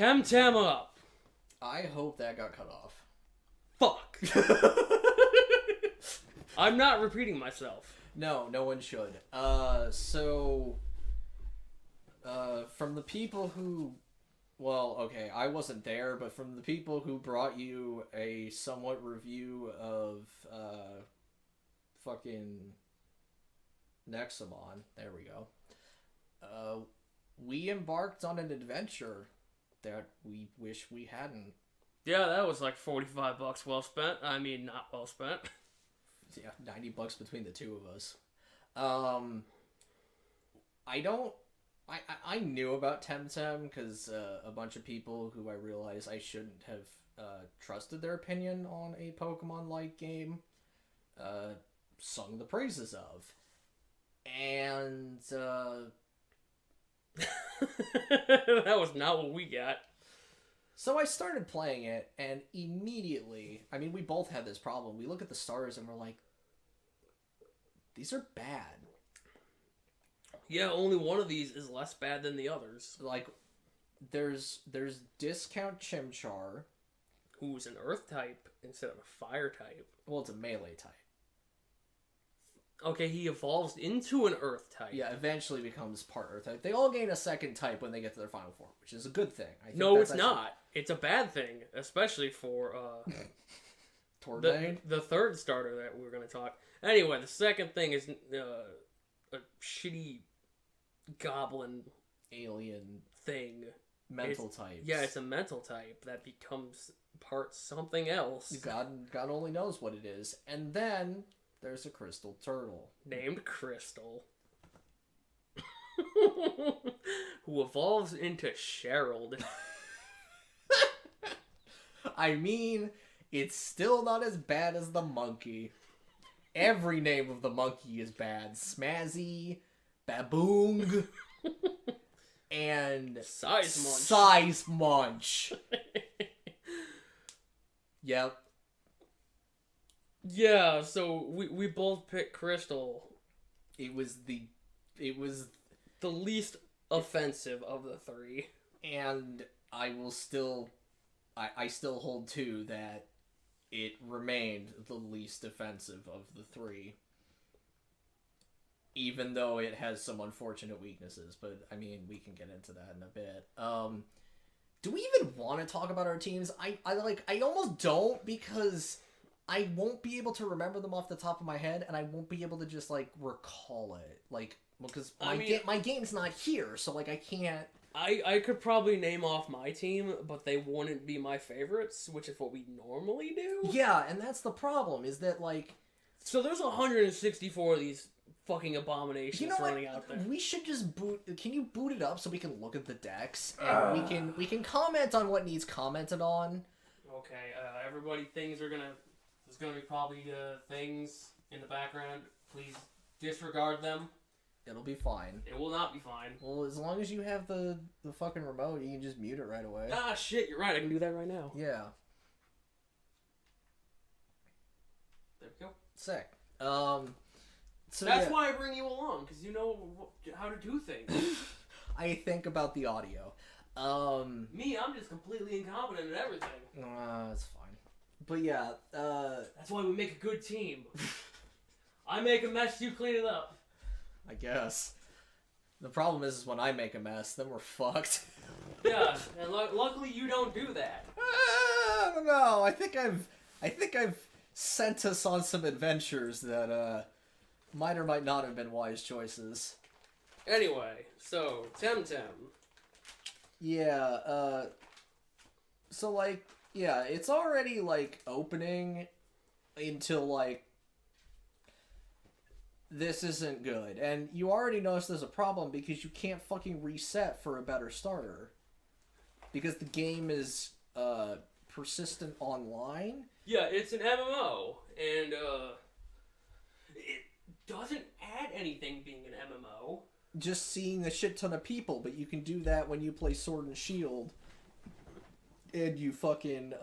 Temtem up. I hope that got cut off. Fuck. I'm not repeating myself. No one should. From the people who... Well, okay, I wasn't there, but from the people who brought you a somewhat review of, fucking Nexamon, there we go, we embarked on an adventure that we wish we hadn't. Yeah, that was like $45 well spent. I mean, not well spent. Yeah, $90 between the two of us. I knew about Temtem because a bunch of people who I realized I shouldn't have trusted their opinion on a Pokemon-like game sung the praises of. And that was not what we got. So I started playing it, and immediately, I mean, we both had this problem. We look at the stars and we're like, these are bad. Yeah, only one of these is less bad than the others. Like, there's Discount Chimchar, who's an Earth type instead of a Fire type. Well, it's a melee type. Okay, he evolves into an Earth type. Yeah, eventually becomes part Earth type. They all gain a second type when they get to their final form, which is a good thing. I think no, it's not. It's a bad thing, especially for the third starter that we're going to talk. Anyway, the second thing is a shitty goblin alien thing. Mental type. Yeah, it's a mental type that becomes part something else. God only knows what it is. And then there's a crystal turtle named Crystal, who evolves into Sherald. I mean, it's still not as bad as the monkey. Every name of the monkey is bad. Smazzy, Baboong, and Size Munch. Yep. Yeah, so we both picked Crystal. It was the least offensive of the three. And I will still I still hold to that it remained the least offensive of the three. Even though it has some unfortunate weaknesses, but I mean, we can get into that in a bit. Do we even want to talk about our teams? I almost don't, because I won't be able to remember them off the top of my head, and I won't be able to just recall it. Because my game's not here, so I can't. I could probably name off my team, but they wouldn't be my favorites, which is what we normally do. Yeah, and that's the problem, is that so there's 164 of these fucking abominations running out there. We should just boot. Can you boot it up so we can look at the decks and we can comment on what needs commented on? Okay, everybody, there's gonna be probably things in the background. Please disregard them. It'll be fine. It will not be fine. Well, as long as you have the fucking remote, you can just mute it right away. Ah, shit, you're right. I can do that right now. Yeah. There we go. Sick. So that's why I bring you along, because you know how to do things. I think about the audio. Me, I'm just completely incompetent at everything. That's fine. But yeah, that's why we make a good team. I make a mess, you clean it up. I guess. The problem is when I make a mess, then we're fucked. Yeah, and luckily you don't do that. I don't know. I think I've sent us on some adventures that might or might not have been wise choices. Anyway, so Temtem. Yeah. So yeah, it's already opening until this isn't good. And you already notice there's a problem because you can't fucking reset for a better starter. Because the game is persistent online. Yeah, it's an MMO, and it doesn't add anything being an MMO. Just seeing a shit ton of people, but you can do that when you play Sword and Shield. And you fucking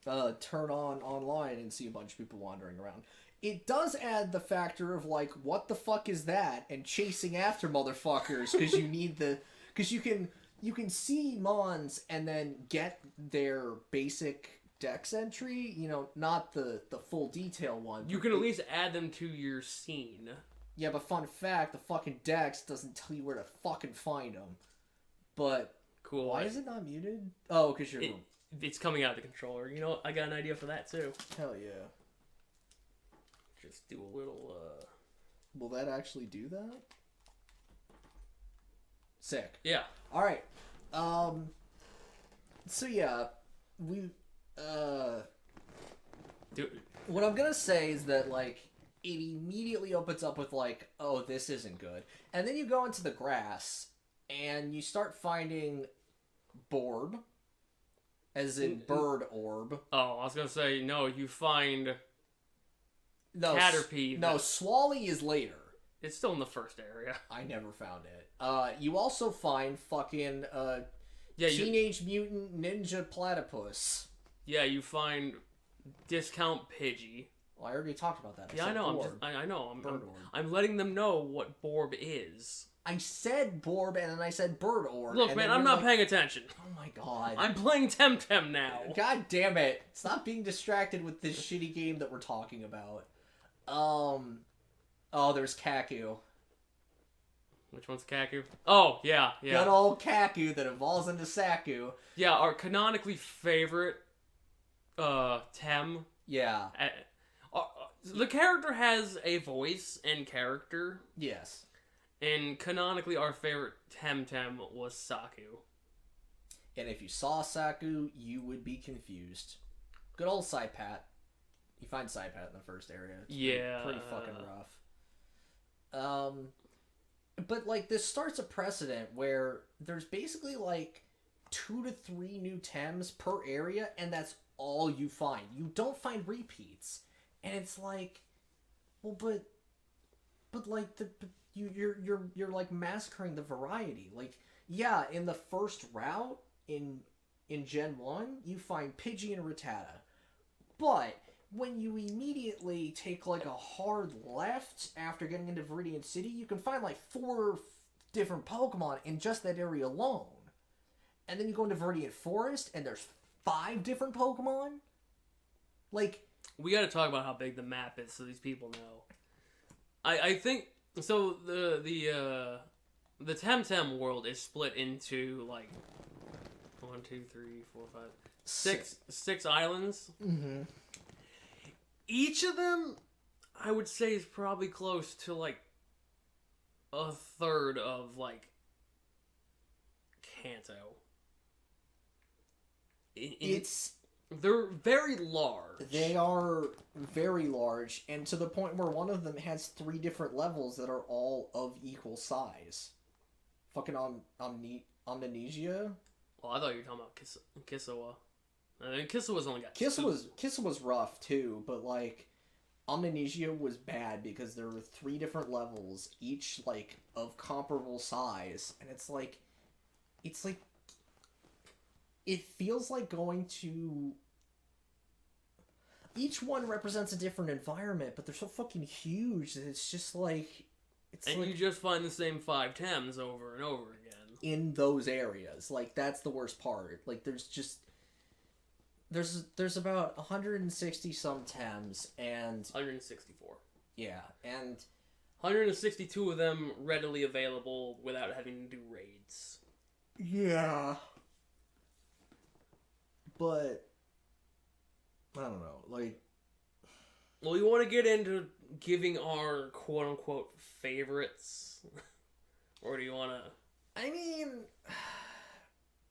turn on online and see a bunch of people wandering around. It does add the factor of what the fuck is that? And chasing after motherfuckers because you need because you can you can see Mons and then get their basic dex entry, you know, not the full detail one. You can at least add them to your scene. Yeah, but fun fact, the fucking dex doesn't tell you where to fucking find them. But Cool. why is it not muted? Oh, because you're... It's coming out of the controller. You know what? I got an idea for that, too. Hell yeah. Just do a little, Will that actually do that? Sick. Yeah. Alright. So yeah, what I'm gonna say is that, like, it immediately opens up with, like, oh, this isn't good. And then you go into the grass, and you start finding Borb, as in bird orb. Oh, I was gonna say, no, you find No, Caterpie. No, Swally is later. It's still in the first area. I never found it. You also find fucking, Yeah, Teenage Mutant Ninja Platypus. Yeah, you find Discount Pidgey. Well, I already talked about that. Yeah, I know. I know. I'm letting them know what Borb is. I said Borb and then I said Bird Orb. Look, man, I'm not paying attention. Oh my god. I'm playing Temtem now. God damn it. Stop being distracted with this shitty game that we're talking about. Oh, there's Kaku. Which one's Kaku? Oh, yeah. Good old Kaku that evolves into Saku. Yeah, our canonically favorite Tem. Yeah. The character has a voice and character. Yes. And canonically, our favorite Temtem was Saku. And if you saw Saku, you would be confused. Good old Saipat. You find Saipat in the first area. It's pretty fucking rough. But, like, this starts a precedent where there's basically, like, 2 to 3 new Tems per area, and that's all you find. You don't find repeats. And it's like, well, but like, you're like massacring the variety. Like, yeah, in the first route in Gen 1, you find Pidgey and Rattata. But when you immediately take, like, a hard left after getting into Viridian City, you can find, like, 4 different Pokemon in just that area alone. And then you go into Viridian Forest, and there's 5 different Pokemon? Like... We gotta talk about how big the map is so these people know. I think... So, the Temtem world is split into, like... 1, 2, 3, 4, 5... 6 islands. Mm-hmm. Each of them, I would say, is probably close to, like, a third of, like, Kanto. They're very large. They are very large, and to the point where one of them has 3 different levels that are all of equal size. Fucking Omninesia? Well, I thought you were talking about Kissawa. I mean, Kissawa's only got Kissawa's rough too, but like Omninesia was bad because there were 3 different levels, each like of comparable size, and it's like it feels like going to... Each one represents a different environment, but they're so fucking huge that it's just like... And you just find the same 5 Tems over and over again. In those areas. Like, that's the worst part. Like, there's just... There's about 160-some Tems, and... 164. Yeah, and... 162 of them readily available without having to do raids. Yeah. But... I don't know, like... Well, you want to get into giving our quote-unquote favorites? Or do you want to... I mean...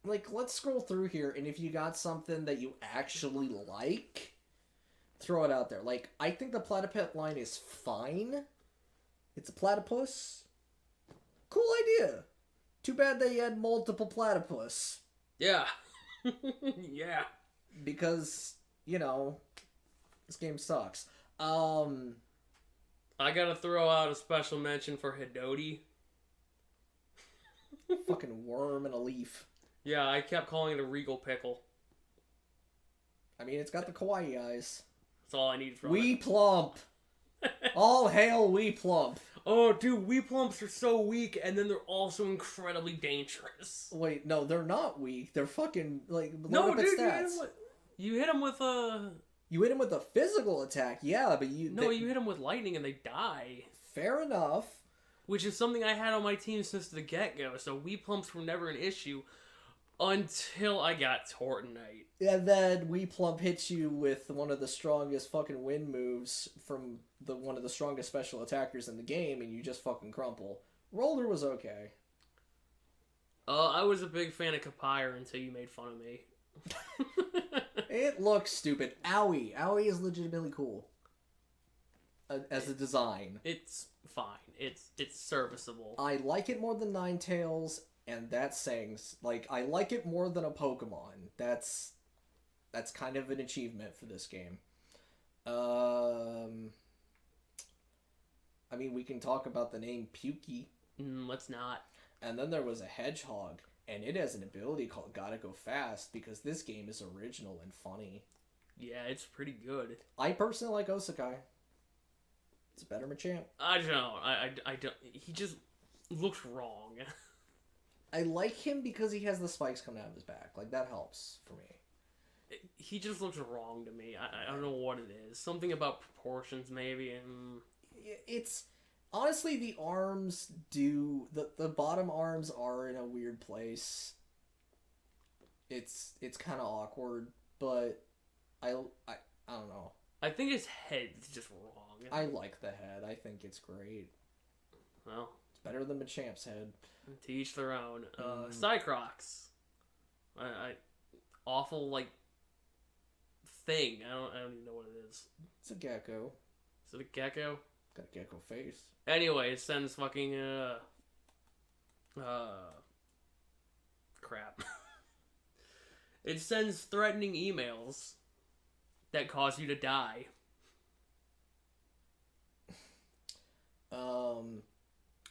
Like, let's scroll through here, and if you got something that you actually like, throw it out there. Like, I think the Platypet line is fine. It's a platypus. Cool idea. Too bad they had multiple platypus. Yeah. Yeah. Because, you know, this game sucks. I gotta throw out a special mention for Hidoti. Fucking worm and a leaf. Yeah, I kept calling it a regal pickle. I mean, it's got the kawaii eyes. That's all I need from Wee it. Plump! All hail Wee Plump! oh, dude, Weeplumps are so weak, and then they're also incredibly dangerous. Wait, no, they're not weak. They're fucking, like, No, load up dude, stats. you hit them with You hit them with a physical attack, yeah, but you hit them with lightning and they die. Fair enough. Which is something I had on my team since the get-go, so Weeplumps were never an issue until I got Fortnite. And then Weeplump hits you with one of the strongest fucking wind moves from one of the strongest special attackers in the game, and you just fucking crumple. Roller was okay. I was a big fan of Kapire until you made fun of me. It looks stupid. Owie. Owie is legitimately cool. As a design. It's fine. It's serviceable. I like it more than Ninetales, and that's saying, like, I like it more than a Pokemon. That's kind of an achievement for this game. I mean, we can talk about the name Pukey. Let's not. And then there was a hedgehog, and it has an ability called Gotta Go Fast, because this game is original and funny. Yeah, it's pretty good. I personally like Osakai. It's a better Machamp. I don't know. I don't. He just looks wrong. I like him because he has the spikes coming out of his back. Like, that helps for me. He just looks wrong to me. I don't know what it is. Something about proportions, maybe. And it's honestly, the arms do the bottom arms are in a weird place. It's kind of awkward, but I don't know. I think his head's just wrong. I like the head. I think it's great. Well, it's better than Machamp's head. To each their own. Cycrox. Awful, like, thing. I don't even know what it is. It's a gecko. Is it a gecko? Got a gecko face. Anyway, it sends fucking, crap. It sends threatening emails that cause you to die.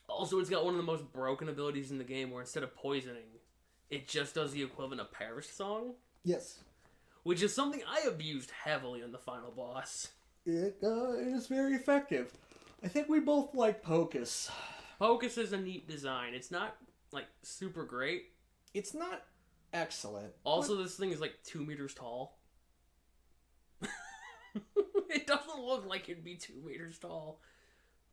Also, it's got one of the most broken abilities in the game where instead of poisoning, it just does the equivalent of Perish Song. Yes. Which is something I abused heavily in the final boss. It is very effective. I think we both like Pocus. Pocus is a neat design. It's not, like, super great. It's not excellent. Also, this thing is, like, 2 meters tall. It doesn't look like it'd be 2 meters tall.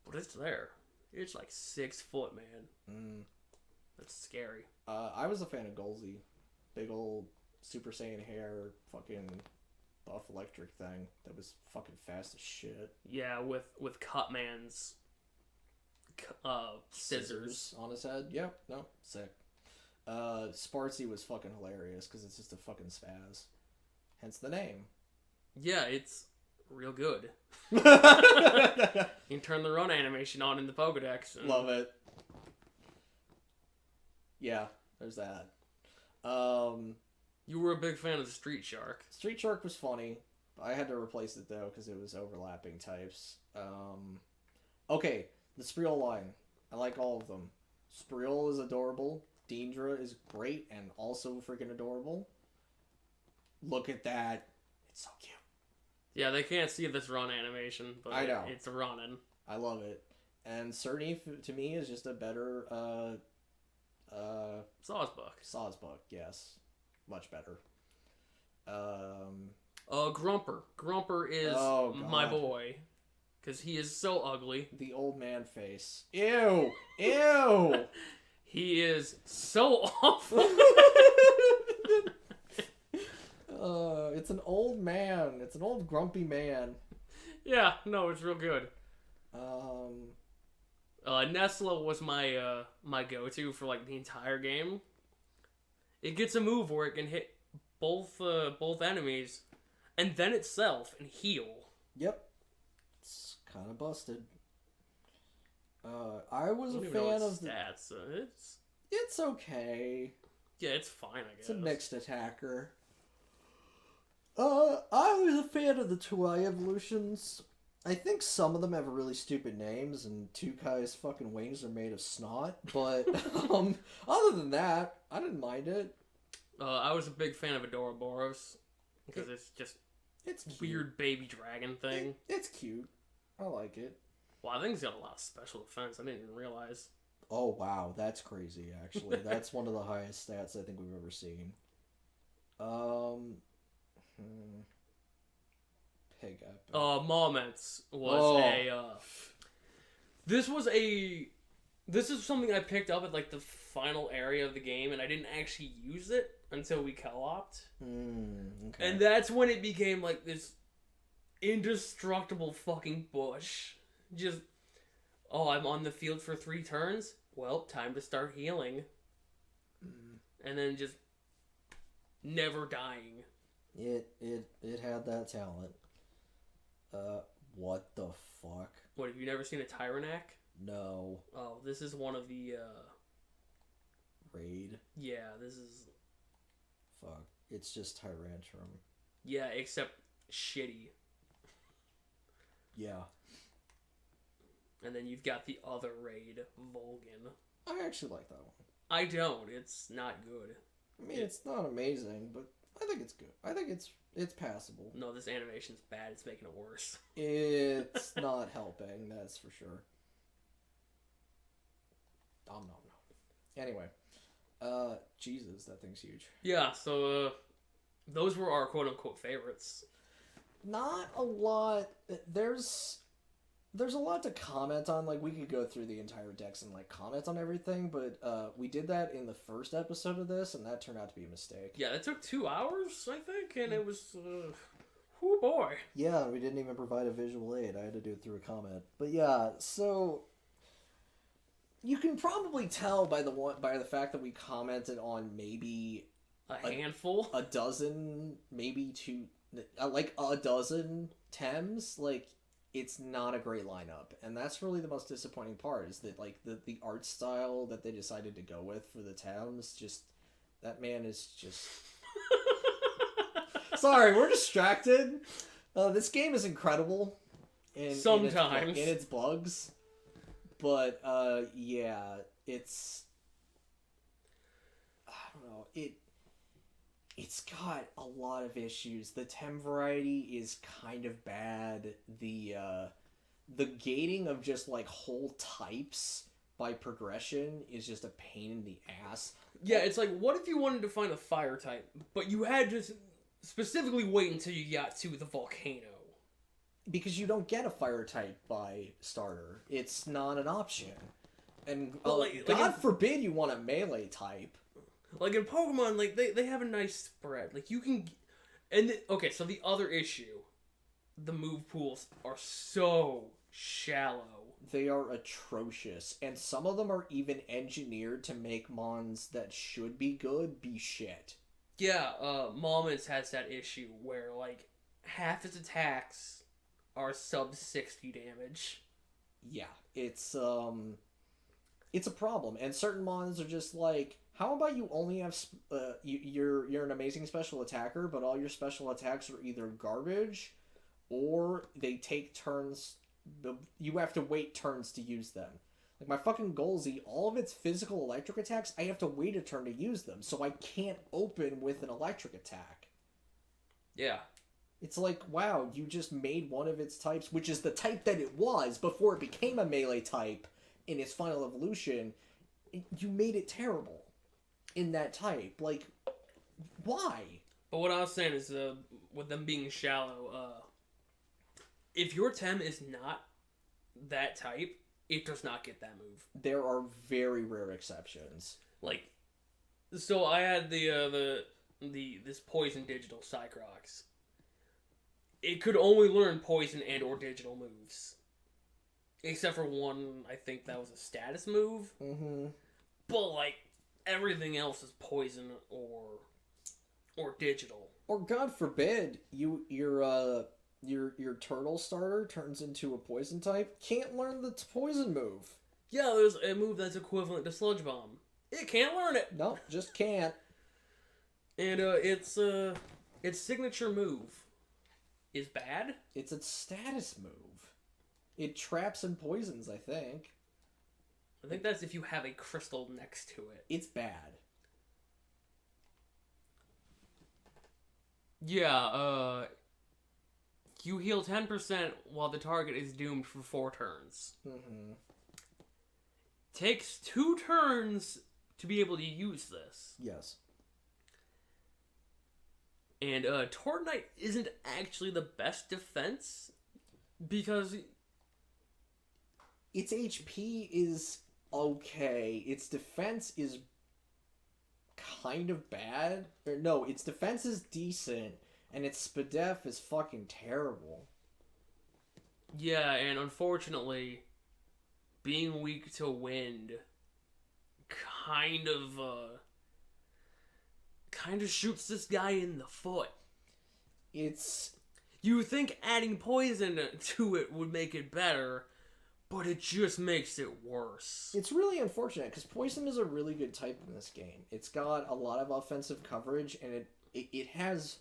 But it's there. It's like 6 foot, man. That's scary. I was a fan of Golzy. Big old Super Saiyan hair, fucking buff electric thing that was fucking fast as shit. Yeah, with Cutman's scissors on his head. Yep, no, sick. Spartsy was fucking hilarious because it's just a fucking spaz. Hence the name. Yeah, it's real good. You can turn the run animation on in the Pokedex. And... Love it. Yeah, there's that. You were a big fan of the Street Shark. Street Shark was funny. I had to replace it though because it was overlapping types. Okay, the Spriol line. I like all of them. Spriol is adorable. Deendra is great and also freaking adorable. Look at that. It's so cute. Yeah, they can't see this run animation, but I know. It's running. I love it. And Cerny, to me, is just a better, Sawsbuck. Sawsbuck, yes. Much better. Grumper. Grumper is my boy. Because he is so ugly. The old man face. Ew! Ew! He is so awful. It's an old man. It's an old grumpy man. Yeah, no, it's real good. Nesla was my my go-to for like the entire game. It gets a move where it can hit both enemies and then itself and heal. Yep. It's kind of busted. I was a I don't even fan know its of stats. It's okay. Yeah, it's fine, I guess. It's a mixed attacker. I was a fan of the Tuai evolutions. I think some of them have really stupid names, and Tukai's fucking wings are made of snot. But other than that, I didn't mind it. I was a big fan of Adoraboros because it's cute. weird baby dragon thing. It's cute. I like it. Well, I think he's got a lot of special defense. I didn't even realize. Oh, wow. That's crazy, actually. That's one of the highest stats I think we've ever seen. Pig epic. Moments was This is something I picked up at, like, the final area of the game, and I didn't actually use it until we co-opted. Okay. And that's when it became, like, this indestructible fucking bush. Just, I'm on the field for 3 turns? Well, time to start healing. And then just never dying. It had that talent. What the fuck? What, have you never seen a Tyrannac? No. Oh, this is one of the, Raid? Yeah, this is... Fuck. It's just Tyrantrum. Yeah, except shitty. Yeah. And then you've got the other raid, Volgan. I actually like that one. I don't. It's not good. I mean, it's not amazing, but I think it's good. I think it's passable. No, this animation's bad. It's making it worse. It's not helping, that's for sure. No. Anyway. Jesus, that thing's huge. Yeah, so, those were our quote-unquote favorites. Not a lot. There's a lot to comment on. Like, we could go through the entire decks and, like, comment on everything, but we did that in the first episode of this, and that turned out to be a mistake. Yeah, it took 2 hours, I think, and it was, oh boy. Yeah, we didn't even provide a visual aid. I had to do it through a comment. But yeah, so... You can probably tell by the fact that we commented on maybe... A handful? A dozen, maybe 2... like, a dozen Tems, like... It's not a great lineup, and that's really the most disappointing part, is that, like, the art style that they decided to go with for the towns, just, that man is just... Sorry, we're distracted. This game is incredible. Sometimes. In its bugs. But, yeah, it's... I don't know, It's got a lot of issues. The Tem variety is kind of bad. The gating of just, like, whole types by progression is just a pain in the ass. Yeah, it's like, what if you wanted to find a fire type, but you had to specifically wait until you got to the volcano? Because you don't get a fire type by starter. It's not an option. And God forbid you want a melee type. Like, in Pokemon, like, they have a nice spread. Like, you can... Okay, so the other issue. The move pools are so shallow. They are atrocious. And some of them are even engineered to make mons that should be good be shit. Yeah, Moments has that issue where, like, half its attacks are sub 60 damage. Yeah, it's a problem. And certain mons are just like... How about you only have... you're an amazing special attacker, but all your special attacks are either garbage, or they take turns... You have to wait turns to use them. Like, my fucking Golzy, all of its physical electric attacks, I have to wait a turn to use them, so I can't open with an electric attack. Yeah. It's like, wow, you just made one of its types, which is the type that it was before it became a melee type in its final evolution. You made it terrible. In that type. Like, why? But what I was saying is, with them being shallow, if your Tem is not that type, it does not get that move. There are very rare exceptions. Like, so I had this poison digital Cycrox. It could only learn poison and or digital moves. Except for one, I think that was a status move. Mm-hmm. But, like, everything else is poison or digital. Or God forbid your turtle starter turns into a poison type, can't learn the poison move. Yeah, there's a move that's equivalent to Sludge Bomb. It can't learn it. No, just can't. And its signature move is bad. It's a status move. It traps and poisons, I think. I think that's if you have a crystal next to it. It's bad. Yeah, You heal 10% while the target is doomed for 4 turns. Mm-hmm. Takes 2 turns to be able to use this. Yes. And Tornite isn't actually the best defense because its HP is okay. Its defense is kind of bad. Or no, its defense is decent, and its SPDEF is fucking terrible. yeah, and unfortunately, being weak to wind kind of shoots this guy in the foot. You think adding poison to it would make it better, but it just makes it worse. It's really unfortunate because poison is a really good type in this game. It's got a lot of offensive coverage, and it has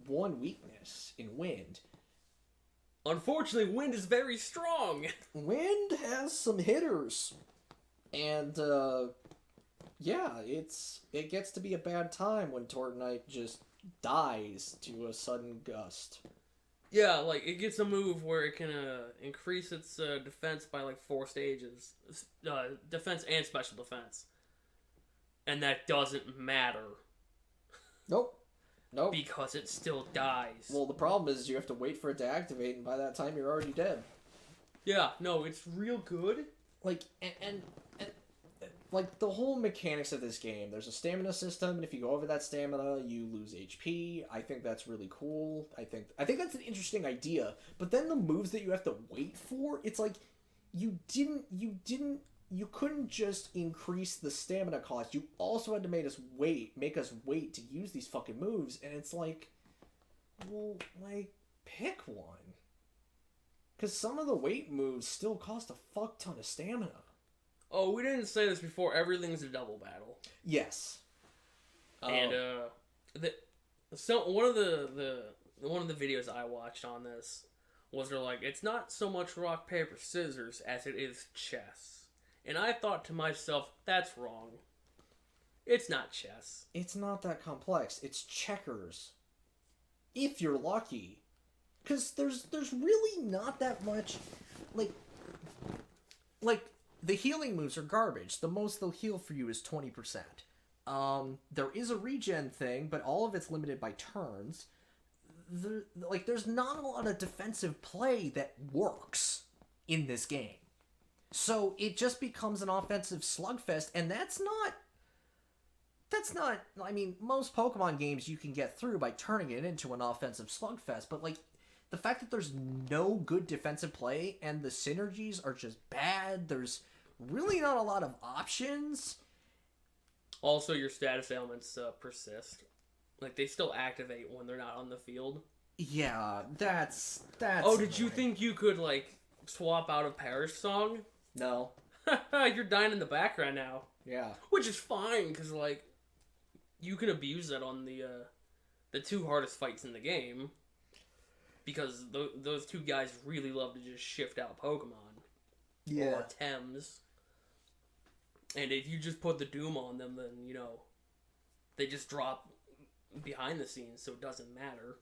one weakness in wind. Unfortunately, wind is very strong. Wind has some hitters, and yeah, it gets to be a bad time when Tornite just dies to a sudden gust. Yeah, like, it gets a move where it can increase its defense by, like, 4 stages. Defense and special defense. And that doesn't matter. Nope. Because it still dies. Well, the problem is you have to wait for it to activate, and by that time you're already dead. Yeah, no, it's real good. Like, and like, the whole mechanics of this game, there's a stamina system, and if you go over that stamina, you lose HP. I think that's really cool. I think that's an interesting idea. But then the moves that you have to wait for, it's like, you couldn't just increase the stamina cost. You also had to make us wait to use these fucking moves, and it's like, well, like, pick one. Because some of the wait moves still cost a fuck ton of stamina. Oh, we didn't say this before. Everything's a double battle. Yes. And one of the videos I watched on this was they're like, it's not so much rock paper scissors as it is chess. And I thought to myself, that's wrong. It's not chess. It's not that complex. It's checkers. If you're lucky. Because there's really not that much, like the healing moves are garbage. The most they'll heal for you is 20%. There is a regen thing, but all of it's limited by turns. There's not a lot of defensive play that works in this game. So it just becomes an offensive slugfest, and that's not, I mean, most Pokemon games you can get through by turning it into an offensive slugfest, but, like, the fact that there's no good defensive play and the synergies are just bad, there's really not a lot of options. Also, your status ailments persist. Like, they still activate when they're not on the field. Yeah, that's Oh, did you think you could, like, swap out of Parish Song? No. You're dying in the background now. Yeah. Which is fine, because, like, you can abuse that on the 2 hardest fights in the game. Because those 2 guys really love to just shift out Pokemon. Yeah. Or Tems. And if you just put the Doom on them, then, you know, they just drop behind the scenes, so it doesn't matter.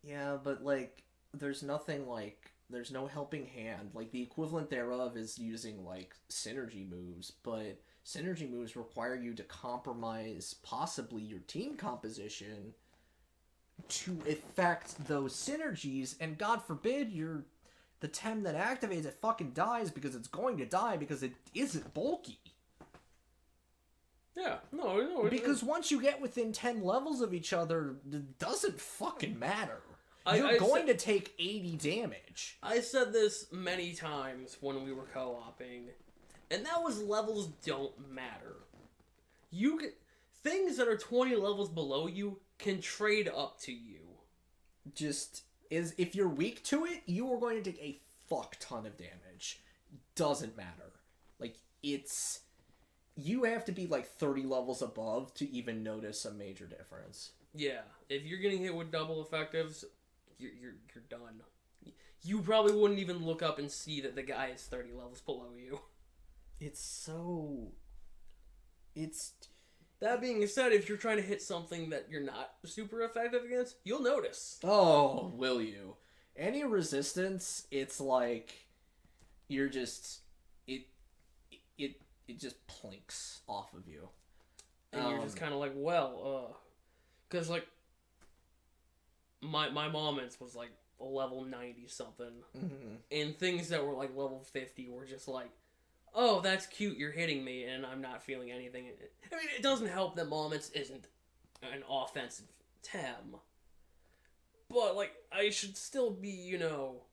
Yeah, but, like, there's nothing, like, there's no helping hand. Like, the equivalent thereof is using, like, synergy moves, but synergy moves require you to compromise possibly your team composition to effect those synergies, and God forbid the Tem that activates it fucking dies because it's going to die because it isn't bulky. Yeah, no. Because once you get within 10 levels of each other, it doesn't fucking matter. You're going to take 80 damage. I said this many times when we were co-oping, and that was levels don't matter. Things that are 20 levels below you can trade up to you. If you're weak to it, you are going to take a fuck ton of damage. Doesn't matter. Like, you have to be like 30 levels above to even notice a major difference. Yeah, if you're getting hit with double effectives, you're done. You probably wouldn't even look up and see that the guy is 30 levels below you. That being said, if you're trying to hit something that you're not super effective against, you'll notice. Oh, will you? Any resistance, it's like you're just it just plinks off of you. And you're just kind of like, well, because like my moments was like a level 90 something, and things that were like level 50 were just like, oh, that's cute, you're hitting me, and I'm not feeling anything. I mean, it doesn't help that moments isn't an offensive tem, but like I should still be, you know,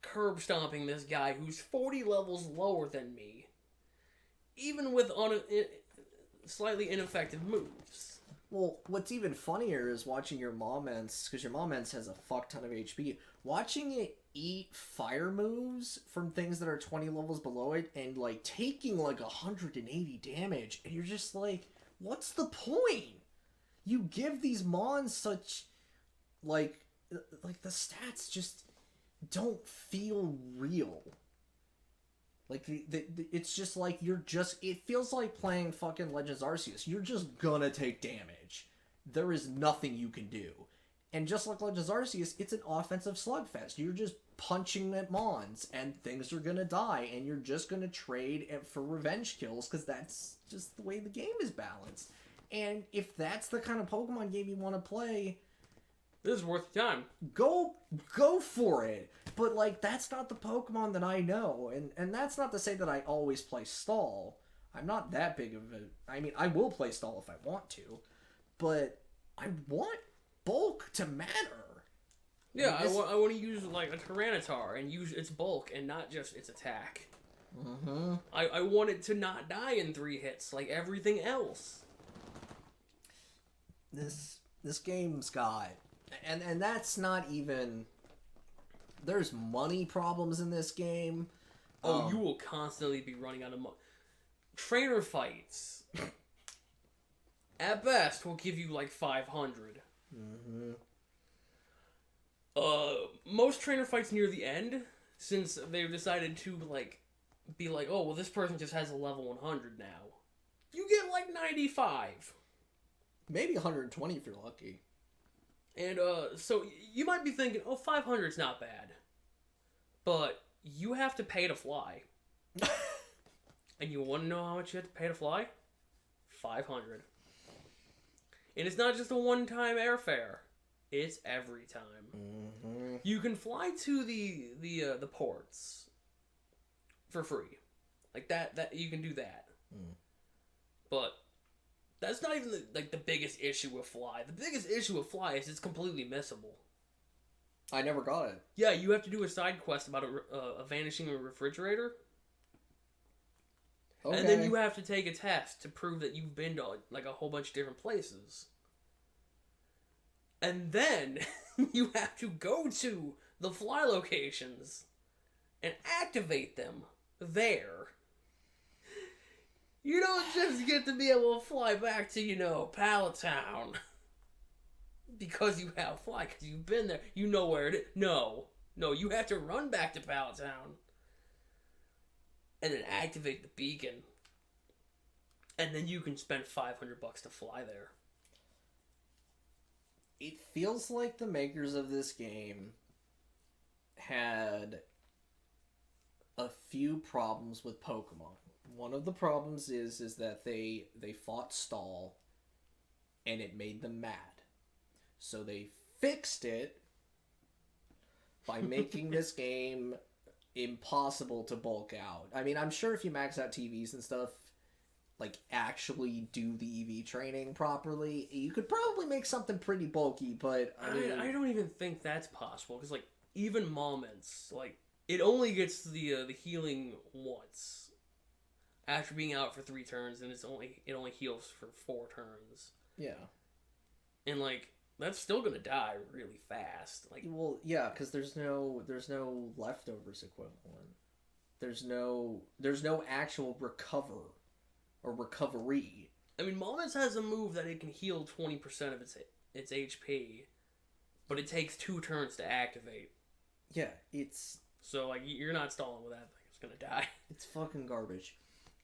curb stomping this guy who's 40 levels lower than me, even with slightly ineffective moves. Well, what's even funnier is watching your moments, because your moments has a fuck ton of HP. Watching it eat fire moves from things that are 20 levels below it and like taking like 180 damage, and you're just like, what's the point? You give these mons such like the stats just don't feel real. Like, it's just like it feels like playing fucking Legends Arceus. You're just gonna take damage. There is nothing you can do. And just like Legends Arceus, it's an offensive slugfest. You're just punching at mons, and things are gonna die, and you're just gonna trade for revenge kills, because that's just the way the game is balanced. And if that's the kind of Pokemon game you want to play, this is worth your time. Go for it. But, like, that's not the Pokemon that I know. And that's not to say that I always play Stall. I'm not that big of a... I mean, I will play Stall if I want to. But I want bulk to matter. Yeah, I want to use, like, a Tyranitar and use its bulk and not just its attack. Mm-hmm. I want it to not die in 3 hits like everything else. This game's got... And that's not even... There's money problems in this game. Oh, you will constantly be running out of money. Trainer fights, at best, will give you like 500. Mm-hmm. Most trainer fights near the end, since they've decided to like be like, oh, well, this person just has a level 100 now. You get like 95. Maybe 120 if you're lucky. And, so you might be thinking, oh, 500's not bad. But you have to pay to fly. And you want to know how much you have to pay to fly? 500. And it's not just a one-time airfare. It's every time. Mm-hmm. You can fly to the ports for free. Like, that you can do that. Mm. But... that's not even the biggest issue with Fly. The biggest issue with Fly is it's completely missable. I never got it. Yeah, you have to do a side quest about a vanishing refrigerator. Okay. And then you have to take a test to prove that you've been to like a whole bunch of different places. And then you have to go to the Fly locations and activate them there. You don't just get to be able to fly back to, you know, Pallet Town. Because you have Fly, because you've been there. You know where it is. No, you have to run back to Pallet Town. And then activate the beacon. And then you can spend $500 to fly there. It feels like the makers of this game had a few problems with Pokemon. One of the problems is that they fought Stall, and it made them mad. So they fixed it by making this game impossible to bulk out. I mean, I'm sure if you max out TVs and stuff, like actually do the EV training properly, you could probably make something pretty bulky, but I don't even think that's possible, because like even moments, like it only gets the healing once after being out for 3 turns, and it only heals for 4 turns. Yeah. And like that's still gonna die really fast. Like, well, yeah, because there's no leftovers equivalent. There's no actual recover or recovery. I mean, Moments has a move that it can heal 20% of its HP, but it takes 2 turns to activate. Yeah, it's so like you're not stalling with that thing. It's gonna die. It's fucking garbage.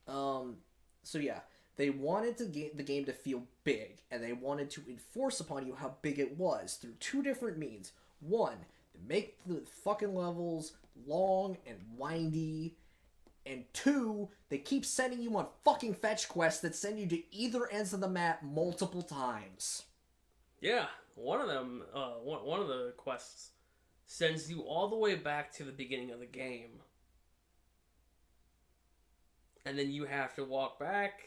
So yeah. They wanted the game to feel big, and they wanted to enforce upon you how big it was through 2 different means. One, make the fucking levels long and windy. And 2, they keep sending you on fucking fetch quests that send you to either ends of the map multiple times. Yeah, one of them, one of the quests sends you all the way back to the beginning of the game. And then you have to walk back.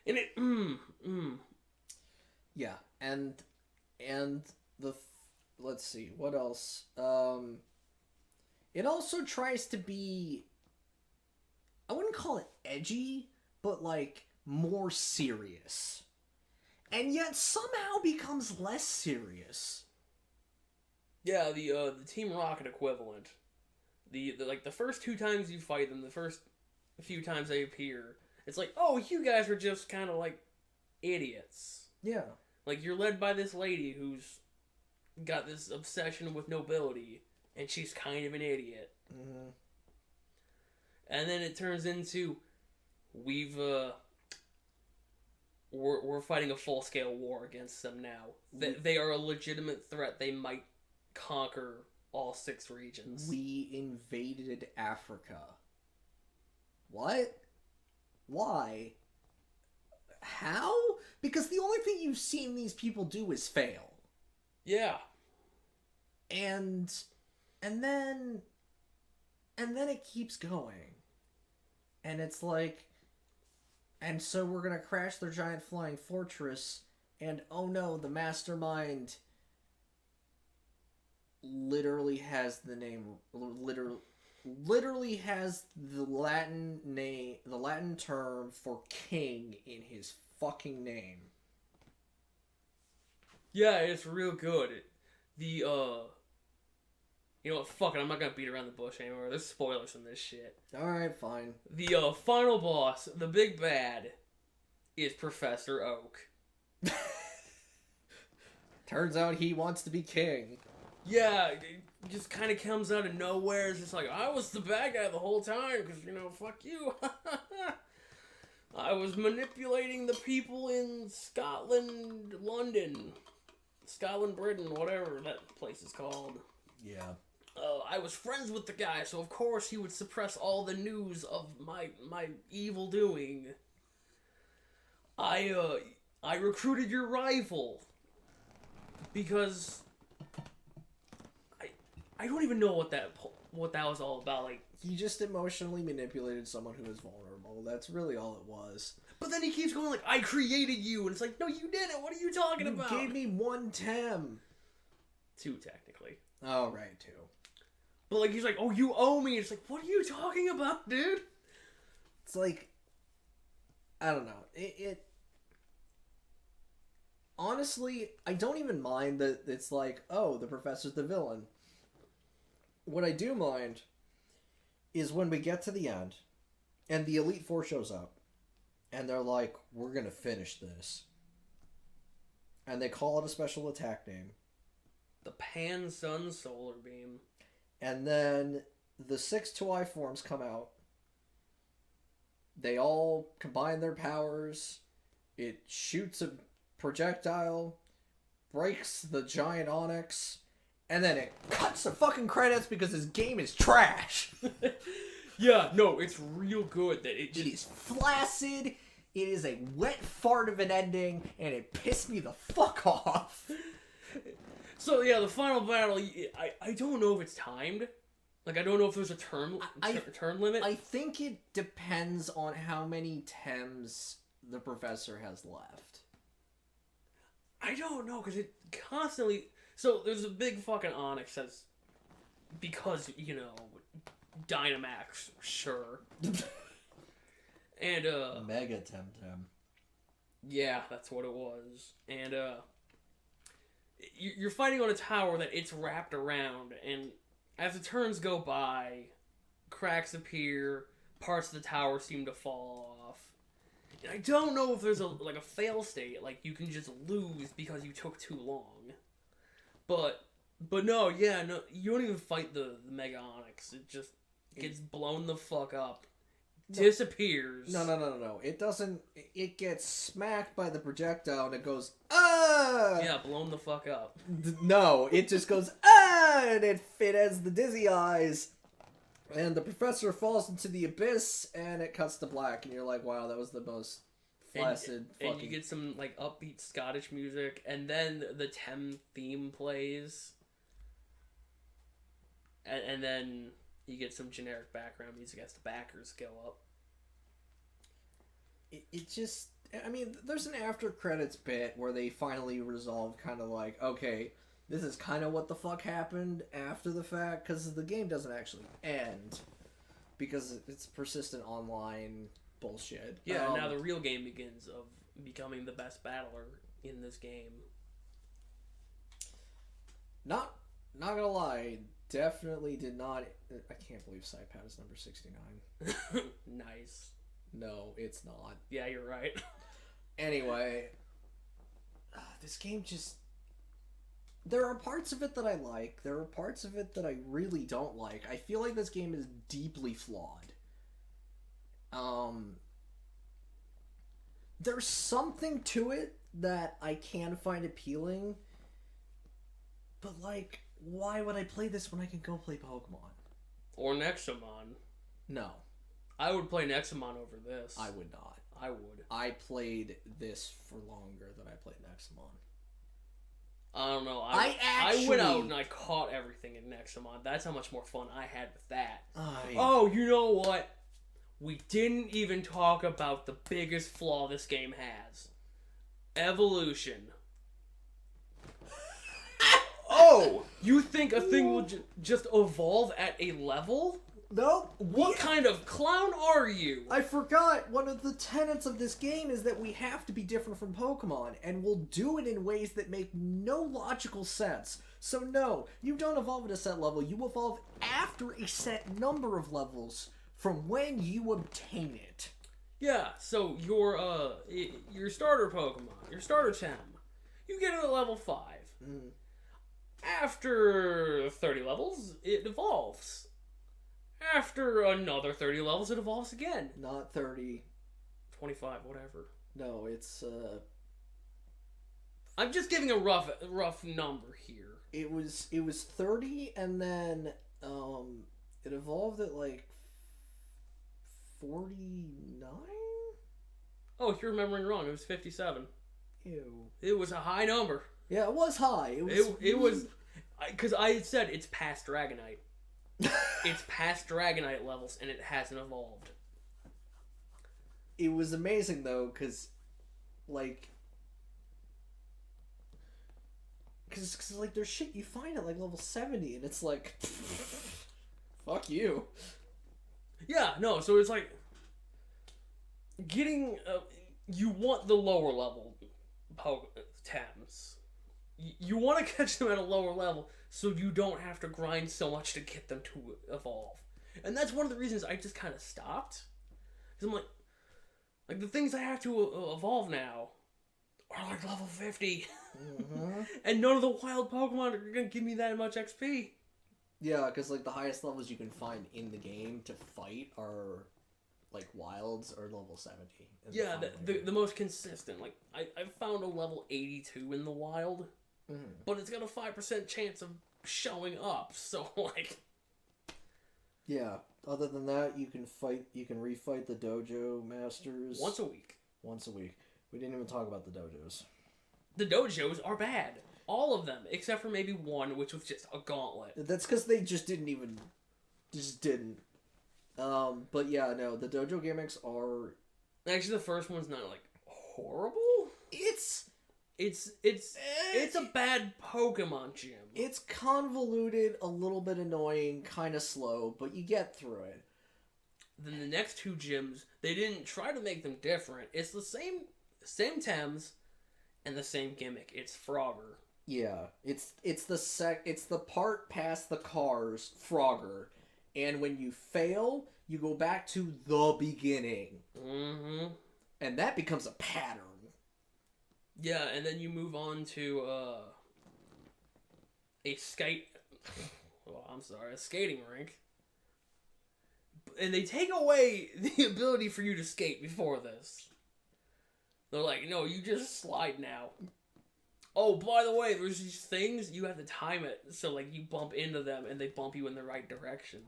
And it, Yeah, and let's see, what else? It also tries to be, I wouldn't call it edgy, but like more serious. And yet somehow becomes less serious. Yeah, the Team Rocket equivalent. The first 2 times you fight them, the first few times they appear, it's like, oh, you guys are just kind of like idiots. Yeah. Like, you're led by this lady who's got this obsession with nobility, and she's kind of an idiot. Mm-hmm. And then it turns into, we're fighting a full-scale war against them now. They are a legitimate threat. They might conquer all 6 regions. We invaded Africa. What? Why? How? Because the only thing you've seen these people do is fail. Yeah. And then it keeps going. And it's like, and so we're gonna crash their giant flying fortress, and oh no, the mastermind literally has the name, literally has the Latin name, the Latin term for king in his fucking name. Yeah, it's real good. You know what, fuck it, I'm not gonna beat around the bush anymore. There's spoilers in this shit. Alright, fine. The final boss, the big bad, is Professor Oak. Turns out he wants to be king. Yeah, it just kind of comes out of nowhere. It's just like, I was the bad guy the whole time, because, fuck you. I was manipulating the people in Scotland, London, Scotland, Britain, whatever that place is called. Yeah. I was friends with the guy, so of course he would suppress all the news of my evil doing. I recruited your rival because I don't even know what that was all about. Like, he just emotionally manipulated someone who was vulnerable. That's really all it was. But then he keeps going like, I created you, and it's like, no, you didn't. What are you talking about? You gave me 1 tem. 2 technically. Oh, right, 2. But like, he's like, oh, you owe me. It's like, what are you talking about, dude? It's like, I don't know. It honestly, I don't even mind that it's like, oh, the professor's the villain. What I do mind is when we get to the end and the Elite Four shows up and they're like, we're gonna finish this. And they call it a special attack name. The Pan-Sun Solar Beam. And then the 6 2i forms come out. They all combine their powers. It shoots a projectile, breaks the giant onyx, and then it cuts the fucking credits because this game is trash. Yeah, no, it's real good. That it is flaccid. It is a wet fart of an ending, and it pissed me the fuck off. So yeah, the final battle, I don't know if it's timed. Like, I don't know if there's a term limit. I think it depends on how many Tems the professor has left. I don't know, because it constantly... So, there's a big fucking Onyx that's... Because, Dynamax, sure. And, Mega Temtem. Yeah, that's what it was. And, you're fighting on a tower that it's wrapped around, and as the turns go by, cracks appear, parts of the tower seem to fall off. And I don't know if there's a fail state, like you can just lose because you took too long. But no, yeah, no, you don't even fight the Mega Onyx. It just gets blown the fuck up. disappears. No. It doesn't. It gets smacked by the projectile and it goes, ah! Yeah, blown the fuck up. No, it just goes, ah! And it has the dizzy eyes. And the professor falls into the abyss and it cuts to black. And you're like, wow, that was the most flaccid fucking... And you get some, like, upbeat Scottish music. And then the Tem theme plays. And then you get some generic background music as the backers go up. It just... I mean, there's an after credits bit where they finally resolve kind of like, okay, this is kind of what the fuck happened after the fact, because the game doesn't actually end. Because it's persistent online bullshit. Yeah, now the real game begins of becoming the best battler in this game. Not gonna lie, definitely did not... I can't believe Psypad is number 69. Nice. No, it's not. Yeah, you're right. Anyway, this game just... There are parts of it that I like. There are parts of it that I really don't like. I feel like this game is deeply flawed. There's something to it that I can find appealing. But, like, why would I play this when I can go play Pokemon? Or Nexomon. No. I would play Nexomon over this. I would not. I would. I played this for longer than I played Nexomon. I don't know. I went out and I caught everything in Nexomon. That's how much more fun I had with that. I... Oh, you know what? We didn't even talk about the biggest flaw this game has. Evolution. Oh! You think a thing will just evolve at a level? No. What kind of clown are you? I forgot, one of the tenets of this game is that we have to be different from Pokemon, and we'll do it in ways that make no logical sense. So no, you don't evolve at a set level, you evolve after a set number of levels from when you obtain it. Yeah, so your starter Pokemon, your starter Tem, you get it at level 5. Mm. After 30 levels, it evolves. After another 30 levels, it evolves again. Not 30. 25, whatever. No, it's, I'm just giving a rough number here. It was 30, and then, it evolved at, like, 49? Oh, you're remembering wrong. It was 57. Ew. It was a high number. Yeah, it was high. It was... Because I had said it's past Dragonite. It's past Dragonite levels, and it hasn't evolved. It was amazing, though, because, like... Because, like, there's shit you find at, like, level 70, and it's like... Fuck you. Yeah, no, so it's like... Getting... you want the lower level Tems. You want to catch them at a lower level so you don't have to grind so much to get them to evolve. And that's one of the reasons I just kind of stopped. Because I'm like, the things I have to evolve now are like level 50. Mm-hmm. And none of the wild Pokemon are going to give me that much XP. Yeah, because, like, the highest levels you can find in the game to fight are, like, wilds are level 70. Yeah, the most consistent. Like, I found a level 82 in the wild. Mm-hmm. But it's got a 5% chance of showing up, so, like... Yeah, other than that, you can refight the dojo masters... Once a week. Once a week. We didn't even talk about the dojos. The dojos are bad. All of them, except for maybe one, which was just a gauntlet. That's because they just didn't. But yeah, no, the dojo gimmicks are... Actually, the first one's not, like, horrible. It's a bad Pokemon gym. It's convoluted, a little bit annoying, kind of slow, but you get through it. Then the next two gyms, they didn't try to make them different. It's the same Tems and the same gimmick. It's Frogger. Yeah, it's the part past the cars, Frogger, and when you fail, you go back to the beginning. Mm-hmm. And that becomes a pattern. Yeah, and then you move on to a skating rink. And they take away the ability for you to skate before this. They're like, no, you just slide now. Oh, by the way, there's these things, you have to time it. So, like, you bump into them and they bump you in the right direction.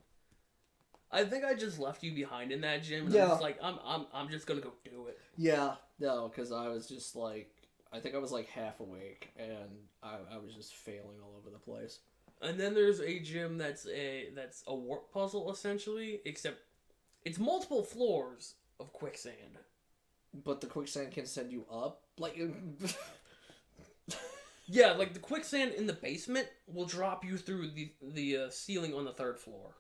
I think I just left you behind in that gym. And I'm just like, I'm just gonna go do it. Yeah, no, because I was just like, I think I was like half awake and I was just failing all over the place. And then there's a gym that's a warp puzzle, essentially, except it's multiple floors of quicksand. But the quicksand can send you up? Like... Yeah, like the quicksand in the basement will drop you through the ceiling on the 3rd floor.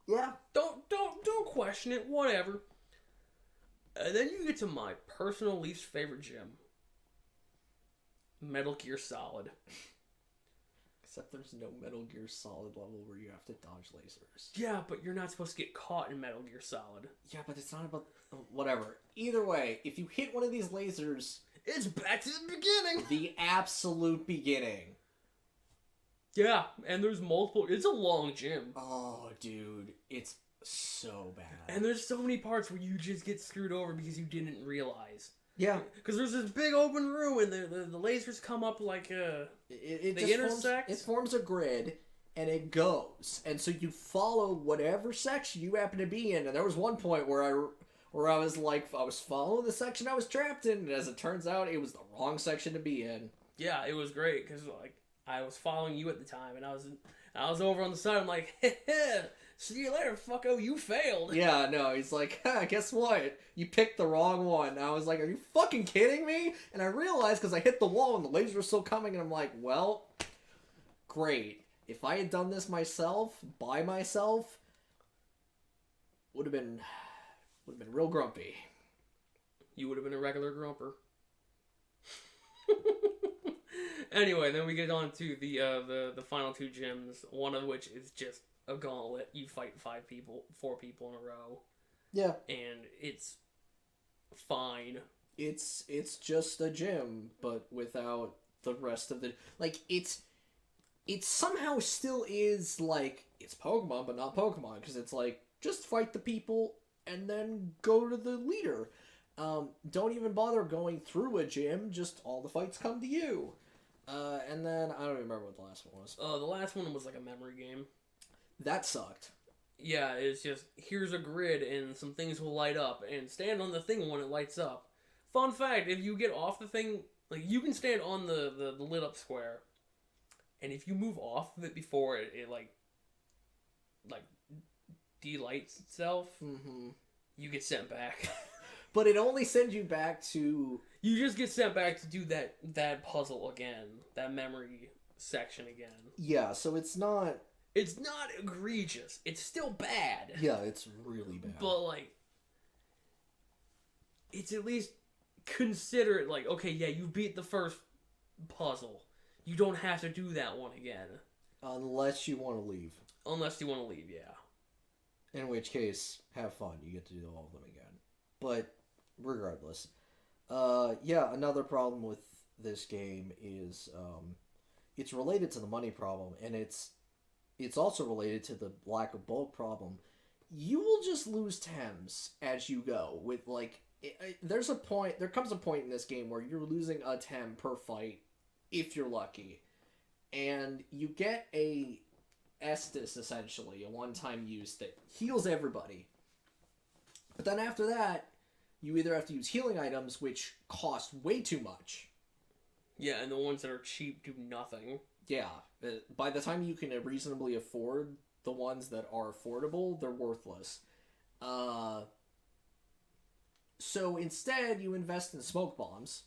Yeah. Don't question it, whatever. And then you get to my personal least favorite gym. Metal Gear Solid. Except there's no Metal Gear Solid level where you have to dodge lasers. Yeah, but you're not supposed to get caught in Metal Gear Solid. Yeah, but it's not about... Whatever. Either way, if you hit one of these lasers... It's back to the beginning! The absolute beginning. Yeah, and there's multiple... It's a long gym. Oh, dude. It's so bad. And there's so many parts where you just get screwed over because you didn't realize. Yeah. Because there's this big open room and the lasers come up like they intersect. It forms a grid and it goes. And so you follow whatever section you happen to be in. And there was one point where I was like, I was following the section I was trapped in. And as it turns out, it was the wrong section to be in. Yeah, it was great because like I was following you at the time and I was over on the side. I'm like, see you later, fucko, you failed. Yeah, no, he's like, guess what? You picked the wrong one. And I was like, are you fucking kidding me? And I realized because I hit the wall and the laser was still coming, and I'm like, well, great. If I had done this myself, by myself, would have been real grumpy. You would have been a regular grumper. Anyway, then we get on to the final 2 gyms, one of which is just a gauntlet. You fight 4 people in a row. Yeah. And it's fine. It's just a gym, but without the rest of the... Like, it somehow still is, like, it's Pokemon, but not Pokemon, because it's like, just fight the people and then go to the leader. Don't even bother going through a gym, just all the fights come to you. And then, I don't even remember what the last one was. The last one was like a memory game. That sucked. Yeah, it's just, here's a grid and some things will light up, and stand on the thing when it lights up. Fun fact, if you get off the thing, like, you can stand on the lit up square, and if you move off of it before it like delights itself, you get sent back. But it only sends you back to... You just get sent back to do that puzzle again, that memory section again. Yeah, so it's not... It's not egregious. It's still bad. Yeah, it's really bad. But, like, it's at least considerate, like, okay, yeah, you beat the first puzzle. You don't have to do that one again. Unless you want to leave. Unless you want to leave, yeah. In which case, have fun. You get to do all of them again. But, regardless. Yeah, another problem with this game is, it's related to the money problem, and it's also related to the lack of bulk problem. You will just lose Tems as you go. With, like, there comes a point in this game where you're losing a Tem per fight, if you're lucky. And you get a Estus, essentially, a one-time use that heals everybody. But then after that, you either have to use healing items, which cost way too much. Yeah, and the ones that are cheap do nothing. Yeah, by the time you can reasonably afford the ones that are affordable, they're worthless. So instead, you invest in smoke bombs.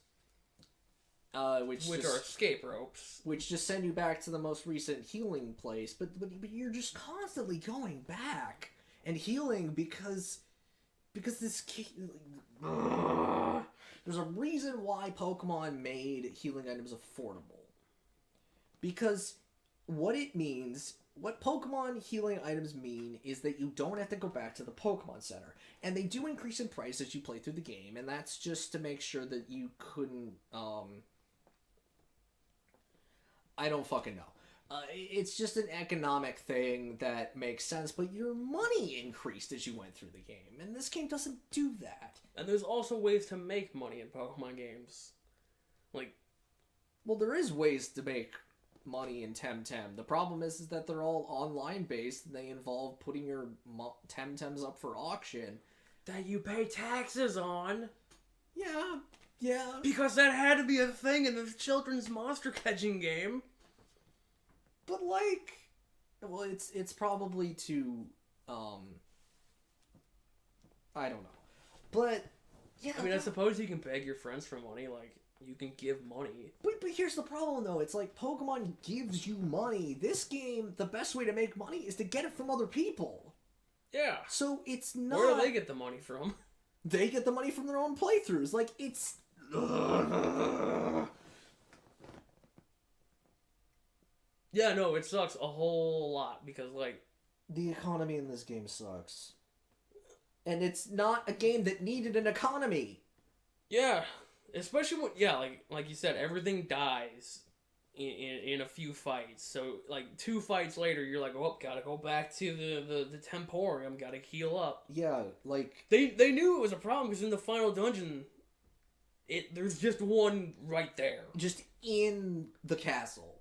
Which are escape ropes. Which just send you back to the most recent healing place. But you're just constantly going back and healing because this... There's a reason why Pokemon made healing items affordable. Because what Pokemon healing items mean is that you don't have to go back to the Pokemon Center. And they do increase in price as you play through the game, and that's just to make sure that you couldn't, I don't fucking know. It's just an economic thing that makes sense, but your money increased as you went through the game, and this game doesn't do that. And there's also ways to make money in Pokemon games. Like, well, there is ways to make money in Temtem. The problem is that they're all online based, and they involve putting your Temtems up for auction. That you pay taxes on. Yeah. Because that had to be a thing in the children's monster catching game. But like, well, it's probably to, I don't know. But, yeah. I mean, I suppose you can beg your friends for money, like, you can give money. But here's the problem, though. It's like Pokemon gives you money. This game, the best way to make money is to get it from other people. Yeah. So it's not... Where do they get the money from? They get the money from their own playthroughs. Like, it's... Yeah, no, it sucks a whole lot, because, like... The economy in this game sucks. And it's not a game that needed an economy. Yeah. Especially when, yeah, like you said, everything dies in a few fights. So, like, 2 fights later, you're like, oh, gotta go back to the Temporium, gotta heal up. Yeah, like... They knew it was a problem, because in the final dungeon, there's just one right there. Just in the castle.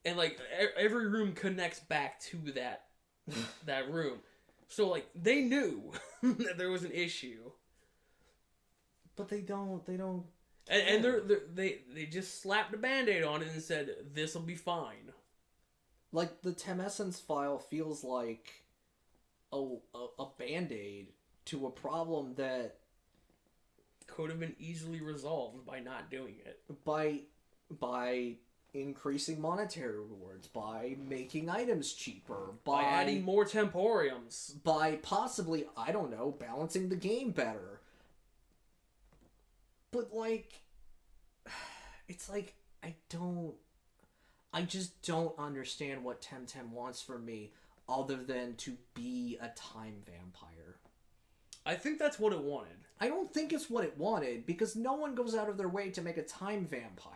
And, like, every room connects back to that room. So, like, they knew that there was an issue. But they don't... And they just slapped a Band-Aid on it and said, this'll be fine. Like, the Temessence file feels like a Band-Aid to a problem that... Could have been easily resolved by not doing it. By increasing monetary rewards, by making items cheaper, by adding more Temporiums. By possibly, I don't know, balancing the game better. But, like, it's like, I just don't understand what Temtem wants from me other than to be a time vampire. I think that's what it wanted. I don't think it's what it wanted, because no one goes out of their way to make a time vampire.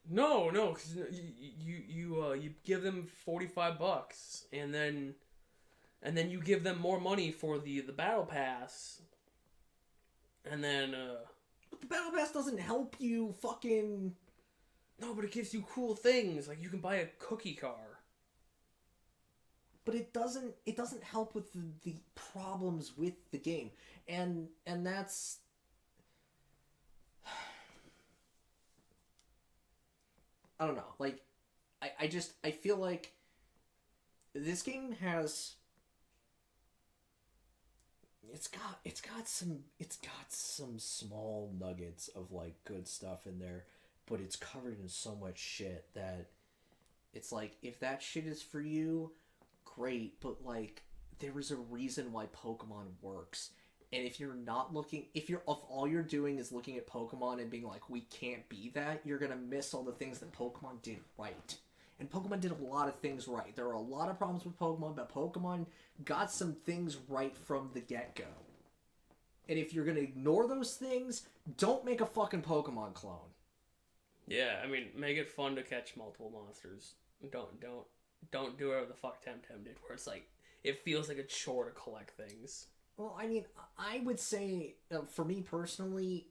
No, because you give them $45, and then you give them more money for the battle pass, and then But the battle pass doesn't help you fucking... No, but it gives you cool things, like you can buy a cookie car. But it doesn't help with the problems with the game. And that's... I don't know. Like, I feel like this game has... It's got some small nuggets of, like, good stuff in there, but it's covered in so much shit that it's like, if that shit is for you, great, but, like, there is a reason why Pokemon works. And if all you're doing is looking at Pokemon and being like, we can't be that, you're gonna miss all the things that Pokemon did right. And Pokemon did a lot of things right. There are a lot of problems with Pokemon, but Pokemon got some things right from the get-go. And if you're gonna ignore those things, don't make a fucking Pokemon clone. Yeah, I mean, make it fun to catch multiple monsters. Don't do whatever the fuck Temtem did, where it's like, it feels like a chore to collect things. Well, I mean, I would say, for me personally,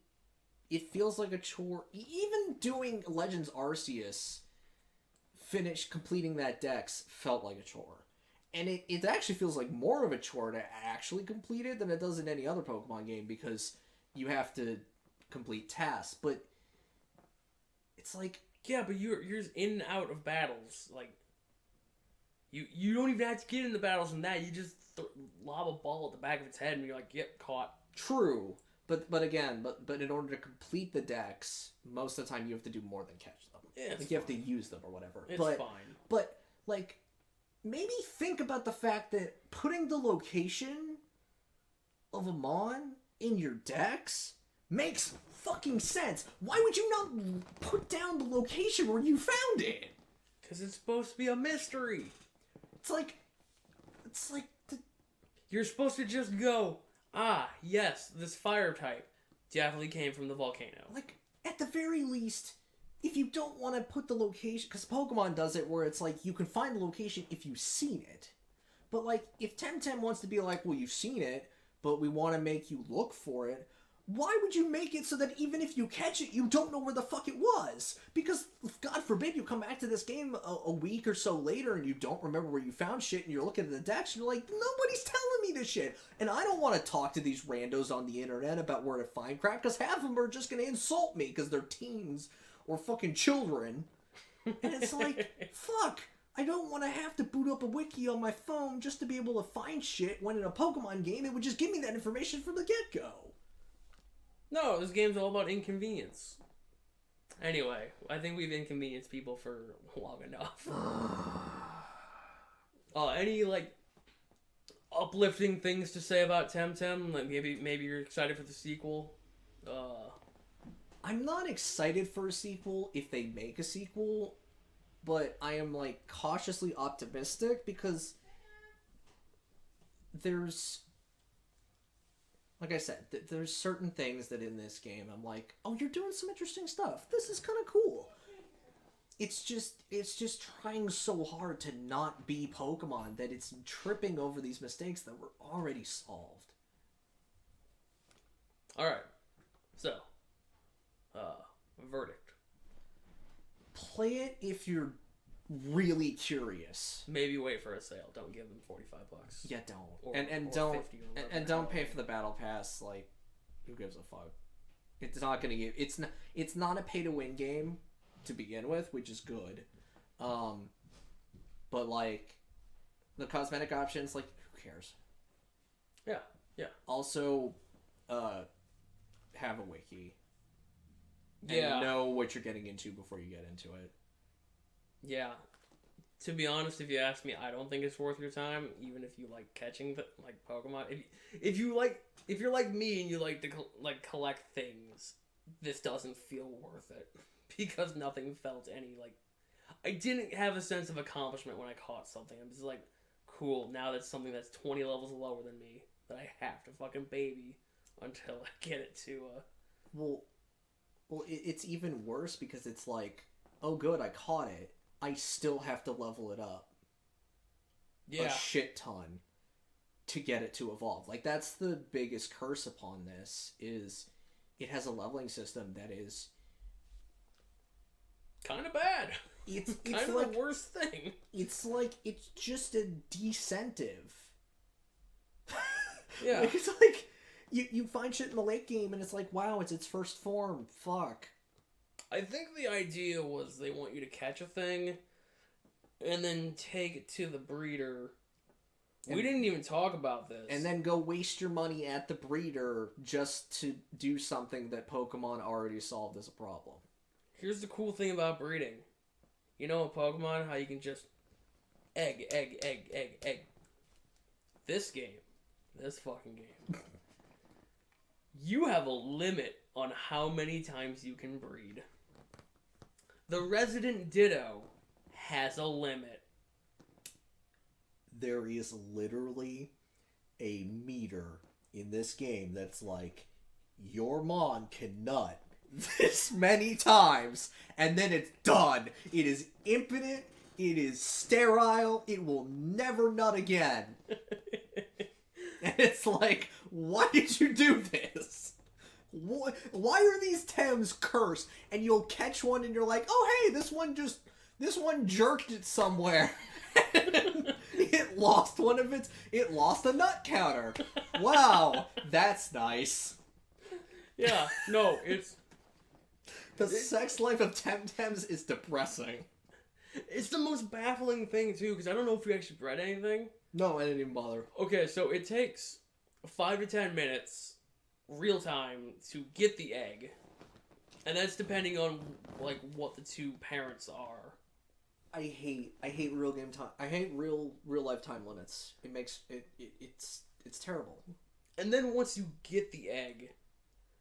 it feels like a chore. Even doing Legends Arceus, completing that dex felt like a chore. And it actually feels like more of a chore to actually complete it than it does in any other Pokemon game, because you have to complete tasks. But it's like... Yeah, but you're just in and out of battles. Like, you don't even have to get in the battles in that. You just lob a ball at the back of its head and you're like, yep, caught. True. But again, but in order to complete the decks, most of the time you have to do more than catch them. Yeah, like, you have to use them or whatever. It's fine. But, like, maybe think about the fact that putting the location of a Mon in your decks makes fucking sense. Why would you not put down the location where you found it? Because it's supposed to be a mystery. It's like You're supposed to just go, yes, this fire type definitely came from the volcano. Like, at the very least, if you don't want to put the location, because Pokemon does it where it's like you can find the location if you've seen it. But like if Temtem wants to be like, well, you've seen it, but we want to make you look for it, why would you make it so that even if you catch it, you don't know where the fuck it was? Because, God forbid, you come back to this game a week or so later and you don't remember where you found shit and you're looking at the decks and you're like, nobody's telling me this shit. And I don't want to talk to these randos on the internet about where to find crap because half of them are just going to insult me because they're teens or fucking children. And it's like, fuck. I don't want to have to boot up a wiki on my phone just to be able to find shit when in a Pokemon game it would just give me that information from the get-go. No, this game's all about inconvenience. Anyway, I think we've inconvenienced people for long enough. Any, like, uplifting things to say about Temtem? Like, maybe you're excited for the sequel? I'm not excited for a sequel if they make a sequel, but I am, like, cautiously optimistic because there's... Like I said, there's certain things that in this game I'm like, oh, you're doing some interesting stuff. This is kind of cool. It's just trying so hard to not be Pokemon that it's tripping over these mistakes that were already solved. Alright. So, verdict. Play it if you're really curious. Maybe wait for a sale. Don't give them $45. Yeah, don't. Or, and or don't 50 and don't pay for the battle pass. Like, who gives a fuck? It's not gonna give. It's not a pay to win game to begin with, which is good. But like, the cosmetic options, like, who cares? Yeah. Yeah. Also, have a wiki. Yeah. And know what you're getting into before you get into it. Yeah. To be honest, if you ask me, I don't think it's worth your time, even if you like catching like Pokemon. If you're like me and you like to collect things, this doesn't feel worth it because nothing felt any like. I didn't have a sense of accomplishment when I caught something. I'm just like, cool. Now that's something that's 20 levels lower than me that I have to fucking baby until I get it to. Well, it's even worse because it's like, oh, good, I caught it. I still have to level it up a shit ton to get it to evolve. Like, that's the biggest curse upon this, is it has a leveling system that is kind of bad. It's kind of like the worst thing. It's like, it's just a decentive. Yeah. Like, it's like you find shit in the late game and it's like, wow, it's its first form. Fuck. I think the idea was they want you to catch a thing and then take it to the breeder. We didn't even talk about this. And then go waste your money at the breeder just to do something that Pokemon already solved as a problem. Here's the cool thing about breeding. You know in Pokemon how you can just egg. This fucking game. You have a limit on how many times you can breed. The Resident Ditto has a limit. There is literally a meter in this game that's like, your Mon can nut this many times, and then it's done. It is infinite, it is sterile, it will never nut again. And it's like, why did you do this? Why are these Thames cursed? And you'll catch one and you're like, oh hey, this one jerked it somewhere. It lost it lost a nut counter. Wow, that's nice. Yeah, no, it's... The sex life of Temtems is depressing. It's the most baffling thing, too, because I don't know if you actually read anything. No, I didn't even bother. Okay, so it takes 5 to 10 minutes, real time, to get the egg. And that's depending on, like, what the two parents are. I hate real game time. I hate real life time limits. It makes it's terrible. And then once you get the egg,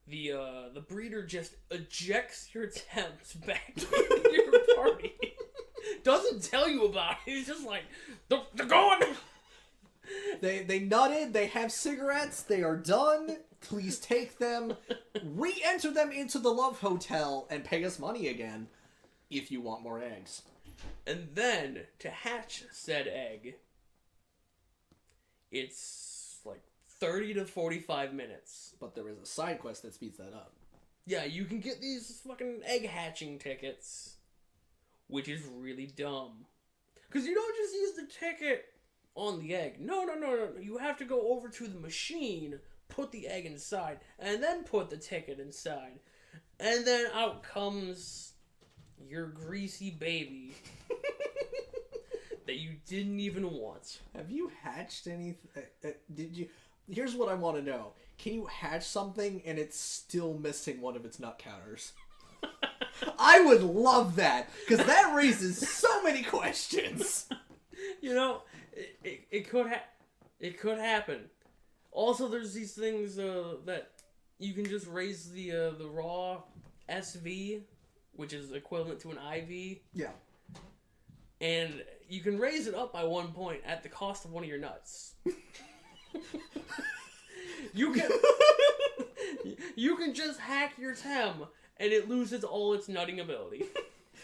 the breeder just ejects your attempts back into your party. Doesn't tell you about it. He's just like, they're going. They nutted. They have cigarettes. They are done. Please take them. Re-enter them into the Love Hotel and pay us money again. If you want more eggs. And then, to hatch said egg, it's like 30 to 45 minutes. But there is a side quest that speeds that up. Yeah, you can get these fucking egg hatching tickets, which is really dumb. Because you don't just use the ticket on the egg. No. You have to go over to the machine, put the egg inside, and then put the ticket inside. And then out comes your greasy baby that you didn't even want. Have you hatched anything? Did you? Here's what I want to know. Can you hatch something and it's still missing one of its nut counters? I would love that, because that raises so many questions. You know, it could happen. Also, there's these things that you can just raise the raw SV, which is equivalent to an IV. Yeah. And you can raise it up by 1 point at the cost of one of your nuts. You can just hack your tem, and it loses all its nutting ability.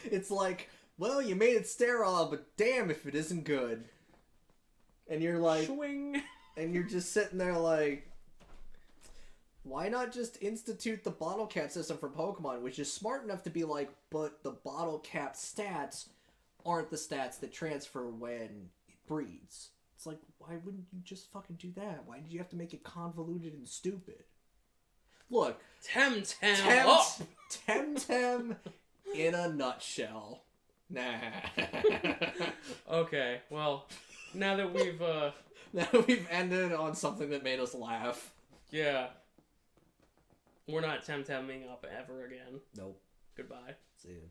It's like, well, you made it sterile, but damn if it isn't good. And you're like... Swing. And you're just sitting there like... Why not just institute the bottle cap system for Pokemon, which is smart enough to be like, but the bottle cap stats aren't the stats that transfer when it breeds. It's like, why wouldn't you just fucking do that? Why did you have to make it convoluted and stupid? Look, Temtem in a nutshell. Nah. Okay, well, now that we've ended on something that made us laugh. Yeah. We're not temtemming up ever again. Nope. Goodbye. See you.